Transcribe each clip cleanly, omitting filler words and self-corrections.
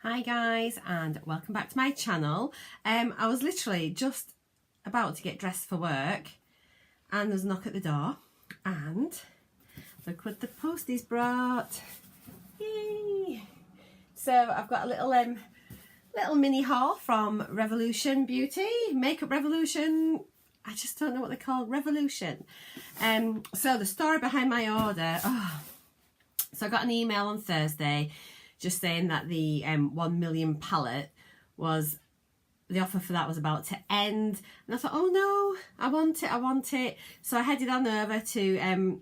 Hi guys, and welcome back to my channel. I was literally just about to get dressed for work and there's a knock at the door and look what the posties brought. Yay! So I've got a little mini haul from Revolution Beauty, Makeup Revolution. I just don't know what they're called, Revolution. So the story behind my order. So I got an email on Thursday just saying that the 1 million palette was, the offer for that was about to end. And I thought, oh no, I want it. So I headed on over to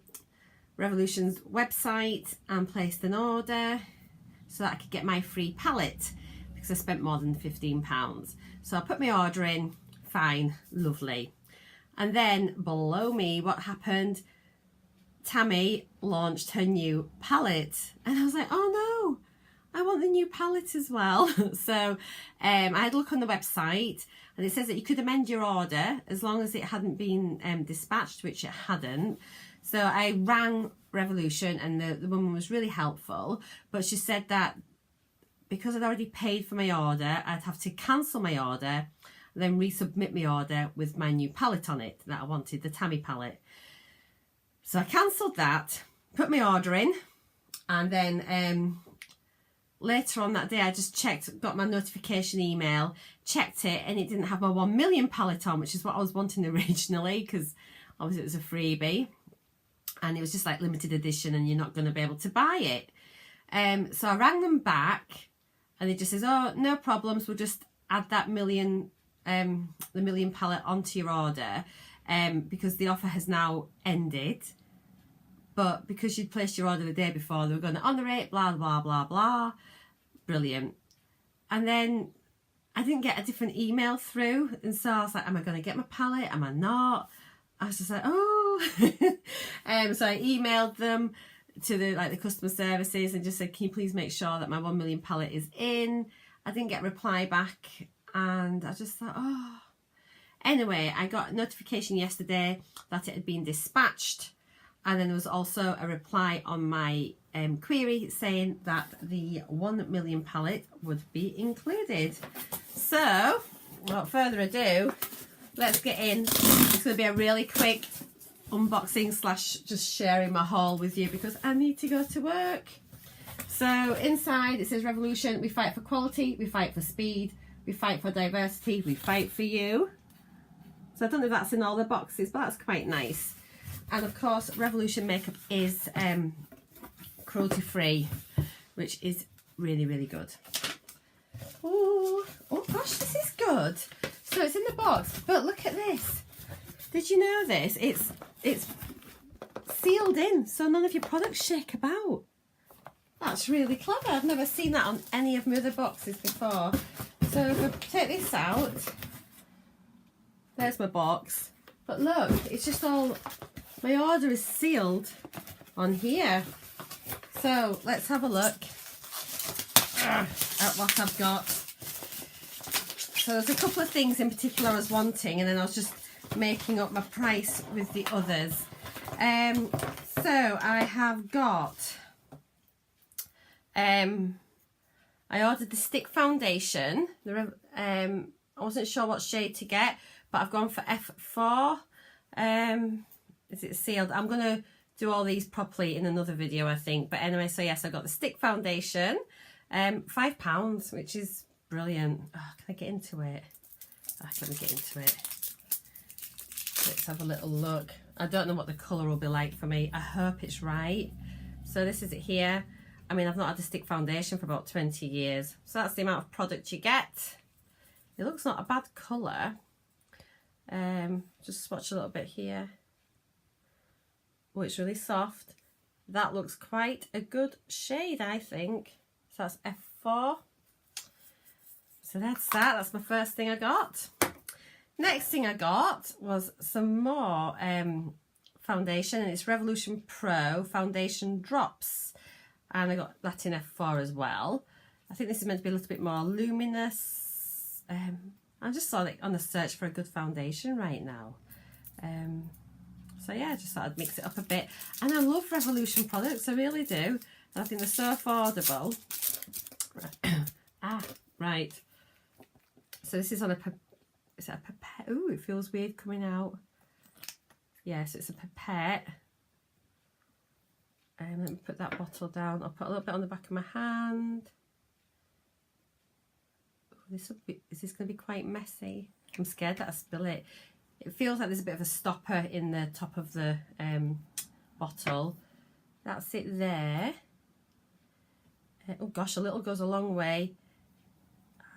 Revolution's website and placed an order so that I could get my free palette because I spent more than £15. So I put my order in, fine, lovely. And then below me, what happened? Tammi launched her new palette and I was like, oh no, I want the new palette as well. So I had a look on the website and it says that you could amend your order as long as it hadn't been dispatched, which it hadn't. So I rang Revolution and the woman was really helpful, but she said that because I'd already paid for my order, I'd have to cancel my order and then resubmit my order with my new palette on it that I wanted, the Tammi palette. So I cancelled that, put my order in, and then later on that day I just checked, got my notification email, checked it, and it didn't have my 1 million palette on, which is what I was wanting originally because obviously it was a freebie and it was just like limited edition and you're not going to be able to buy it. So I rang them back and it just says, oh, no problems, we'll just add that the million palette onto your order because the offer has now ended. But because you'd placed your order the day before, they were going to honour it, blah, blah, blah, blah. Brilliant. And then I didn't get a different email through. And so I was like, am I going to get my palette? Am I not? I was just like, oh. So I emailed them to the customer services and just said, can you please make sure that my 1 million palette is in? I didn't get a reply back. And I just thought, oh. Anyway, I got a notification yesterday that it had been dispatched. And then there was also a reply on my query saying that the 1 million palette would be included. So, without further ado, let's get in. It's going to be a really quick unboxing / just sharing my haul with you because I need to go to work. So inside it says Revolution, we fight for quality, we fight for speed, we fight for diversity, we fight for you. So I don't know if that's in all the boxes, but that's quite nice. And of course, Revolution makeup is cruelty free, which is really, really good. Ooh. Oh gosh, this is good. So it's in the box, but look at this. Did you know this? It's sealed in, so none of your products shake about. That's really clever. I've never seen that on any of my other boxes before. So if I take this out, there's my box. But look, it's just all, my order is sealed on here. So let's have a look at what I've got. So there's a couple of things in particular I was wanting and then I was just making up my price with the others. So I have got, I ordered the stick foundation. I wasn't sure what shade to get, but I've gone for F4. Is it sealed? I'm going to do all these properly in another video, I think. But anyway, so yes, I got the stick foundation. £5, which is brilliant. Oh, can I get into it? Oh, let me get into it. Let's have a little look. I don't know what the colour will be like for me. I hope it's right. So this is it here. I mean, I've not had a stick foundation for about 20 years. So that's the amount of product you get. It looks not a bad colour. Just swatch a little bit here. Oh, it's really soft. That looks quite a good shade, I think. So that's F4. So that's that. That's my first thing I got. Next thing I got was some more foundation, and it's Revolution Pro Foundation Drops. And I got that in F4 as well. I think this is meant to be a little bit more luminous. I'm just sort of on a search for a good foundation right now. So yeah, I just thought I'd mix it up a bit. And I love Revolution products, I really do. And I think they're so affordable. Ah, Right. So this is on a, is that a pipette? Ooh, it feels weird coming out. Yes, it's a pipette. Let me put that bottle down. I'll put a little bit on the back of my hand. This will be, is this going to be quite messy? I'm scared that I spill it. It feels like there's a bit of a stopper in the top of the bottle. That's it there. Oh gosh, a little goes a long way.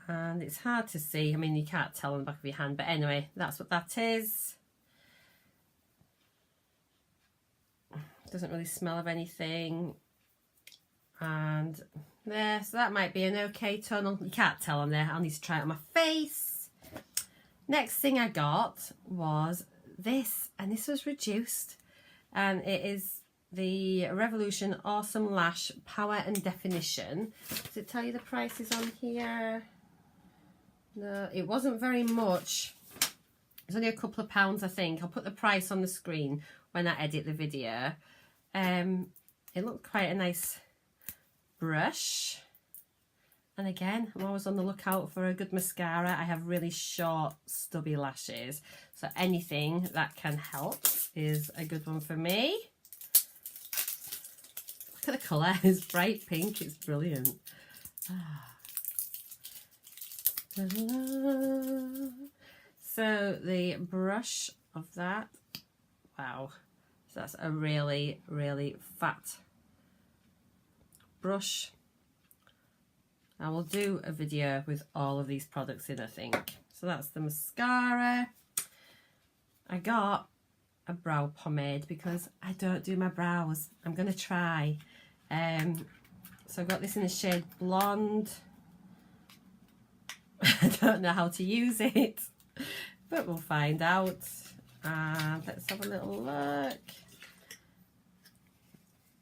And it's hard to see. I mean, you can't tell on the back of your hand, but anyway, that's what that is. Doesn't really smell of anything. And there, so that might be an okay tunnel. You can't tell on there. I'll need to try it on my face. Next thing I got was this, and this was reduced, and it is the Revolution Awesome Lash Power and Definition. Does it tell you the prices on here? No, it wasn't very much. It's only a couple of pounds, I think. I'll put the price on the screen when I edit the video. It looked quite a nice brush. And again, I'm always on the lookout for a good mascara. I have really short, stubby lashes, so anything that can help is a good one for me. Look at the colour, it's bright pink, it's brilliant. So the brush of that, wow, so that's a really, really fat brush. I will do a video with all of these products in, I think. So that's the mascara. I got a brow pomade because I don't do my brows. I'm going to try. So I've got this in the shade Blonde. I don't know how to use it, but we'll find out. And let's have a little look.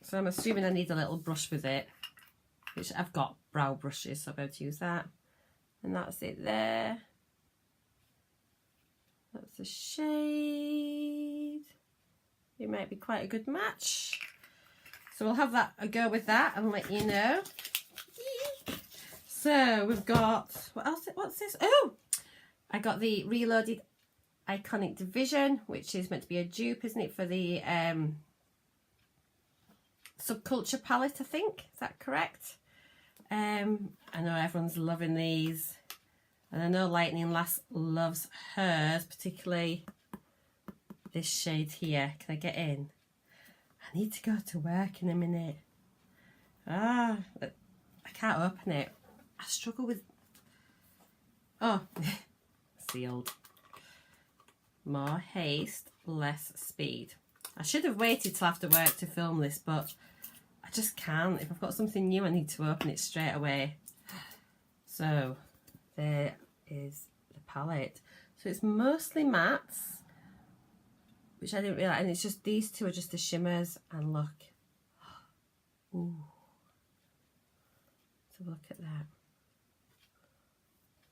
So I'm assuming I need a little brush with it, which I've got brow brushes, so I'll be able to use that. And that's it there. That's the shade. It might be quite a good match. So we'll have that a go with that and let you know. So we've got, what else? What's this? Oh, I got the Reloaded Iconic Division, which is meant to be a dupe, isn't it, for the Subculture palette, I think. Is that correct? I know everyone's loving these, and I know Lightning Lass loves hers, particularly this shade here. Can I get in? I need to go to work in a minute. I can't open it. I struggle with, oh, sealed. More haste, less speed. I should have waited till after work to film this, but I just can't. If I've got something new, I need to open it straight away. So there is the palette. So it's mostly mattes, which I didn't realise, and it's just these two are just the shimmers. And look, ooh, so look at that.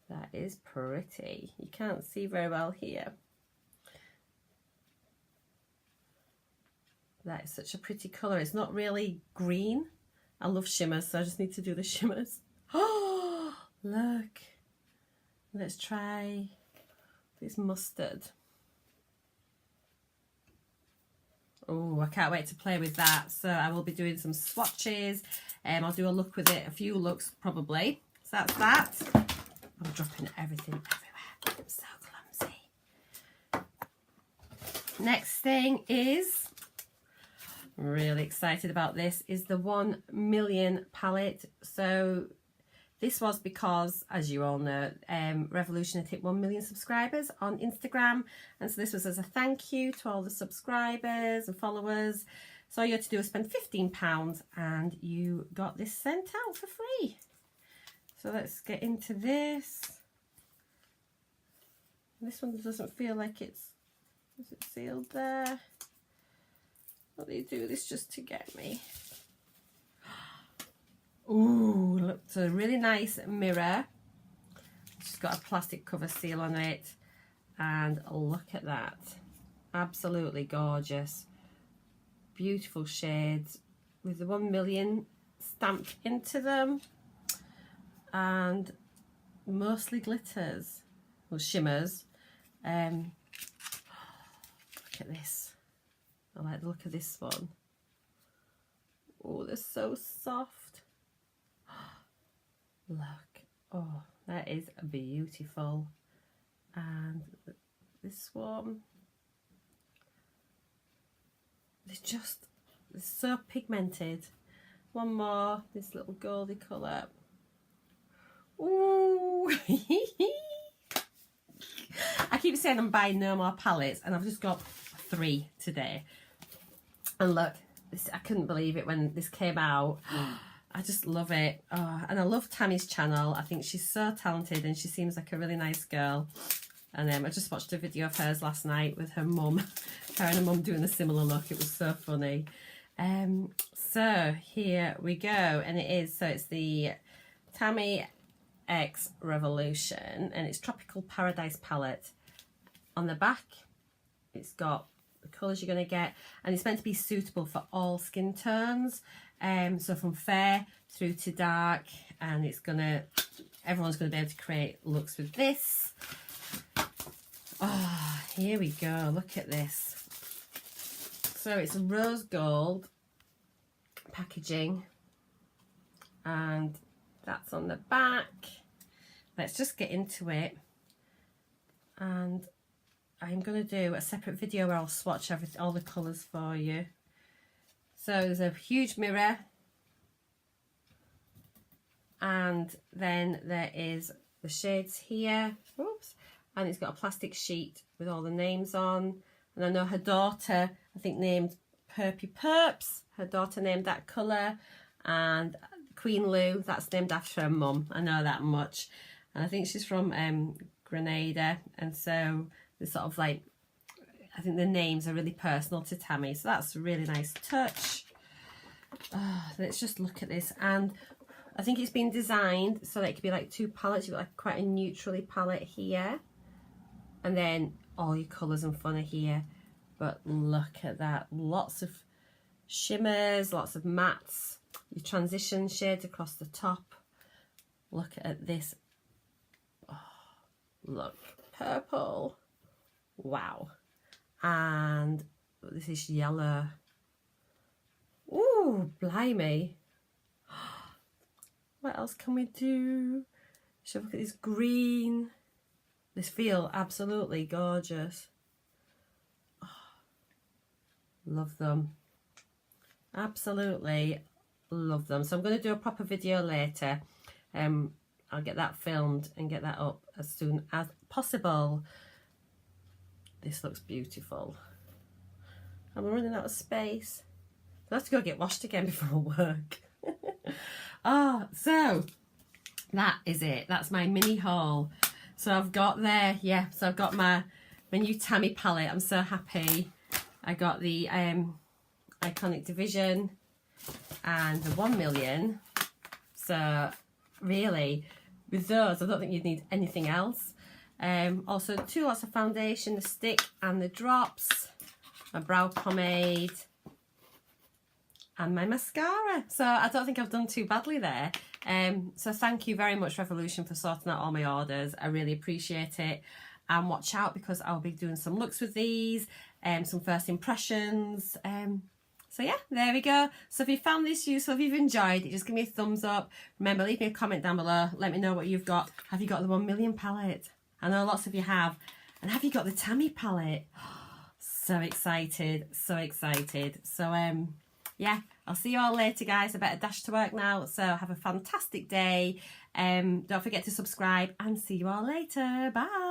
That is pretty. You can't see very well here. That is such a pretty colour. It's not really green. I love shimmers, so I just need to do the shimmers. Oh, look. Let's try this mustard. Oh, I can't wait to play with that. So I will be doing some swatches. I'll do a look with it, a few looks probably. So that's that. I'm dropping everything everywhere. I'm so clumsy. Next thing is, I'm really excited about this, is the 1 million palette. So this was because, as you all know, Revolution had hit 1 million subscribers on Instagram, and so this was as a thank you to all the subscribers and followers. So all you had to do was spend £15 and you got this sent out for free. So let's get into this. This one doesn't feel like it's, is it sealed there? What do you do this just to get me? Ooh, look, it's a really nice mirror. It's got a plastic cover seal on it. And look at that. Absolutely gorgeous. Beautiful shades with the 1 million stamped into them. And mostly glitters, or shimmers. Look at this. I like the look of this one. Oh, they're so soft. Look. Oh, that is beautiful. And this one. They're so pigmented. One more, this little goldy colour. Ooh. I keep saying I'm buying no more palettes, and I've just got 3 today. And look, this, I couldn't believe it when this came out. I just love it. Oh, and I love Tammi's channel. I think she's so talented and she seems like a really nice girl. And I just watched a video of hers last night with her mum. Her and her mum doing a similar look. It was so funny. So here we go. And it's the Tammi X Revolution. And it's Tropical Paradise palette. On the back, it's got the colours you're going to get. And it's meant to be suitable for all skin tones. So from fair through to dark. And everyone's going to be able to create looks with this. Oh, here we go. Look at this. So it's rose gold packaging, and that's on the back. Let's just get into it. And I'm going to do a separate video where I'll swatch all the colours for you. So there's a huge mirror, and then there is the shades here. Oops. And it's got a plastic sheet with all the names on. And I know her daughter, I think, named Perpy Perps. Her daughter named that colour. And Queen Lou, that's named after her mum. I know that much. And I think she's from Grenada. And so the sort of like, I think the names are really personal to Tammi. So that's a really nice touch. Let's just look at this. And I think it's been designed so that it could be like 2 palettes. You've got like quite a neutrally palette here. And then all your colours and fun are here. But look at that. Lots of shimmers, lots of mattes. Your transition shades across the top. Look at this. Oh, look. Purple. Wow. And this is yellow. Ooh, blimey. What else can we do? Should we look at this green? This feel absolutely gorgeous. Oh, love them. Absolutely love them. So I'm going to do a proper video later. I'll get that filmed and get that up as soon as possible. This looks beautiful. I'm running out of space. I have to go get washed again before work. So that is it. That's my mini haul. So I've got so I've got my new Tammi palette. I'm so happy. I got the Iconic Division and the 1 million. So really, with those, I don't think you'd need anything else. Also 2 lots of foundation, the stick and the drops, my brow pomade, and my mascara. So I don't think I've done too badly there. So thank you very much, Revolution, for sorting out all my orders. I really appreciate it. And watch out, because I'll be doing some looks with these, some first impressions. So yeah, there we go. So if you found this useful, if you've enjoyed it, just give me a thumbs up. Remember, leave me a comment down below. Let me know what you've got. Have you got the 1 million palette? I know lots of you have. And have you got the Tammi palette? So excited, so excited. So yeah, I'll see you all later, guys. I better dash to work now. So have a fantastic day. Don't forget to subscribe, and see you all later. Bye.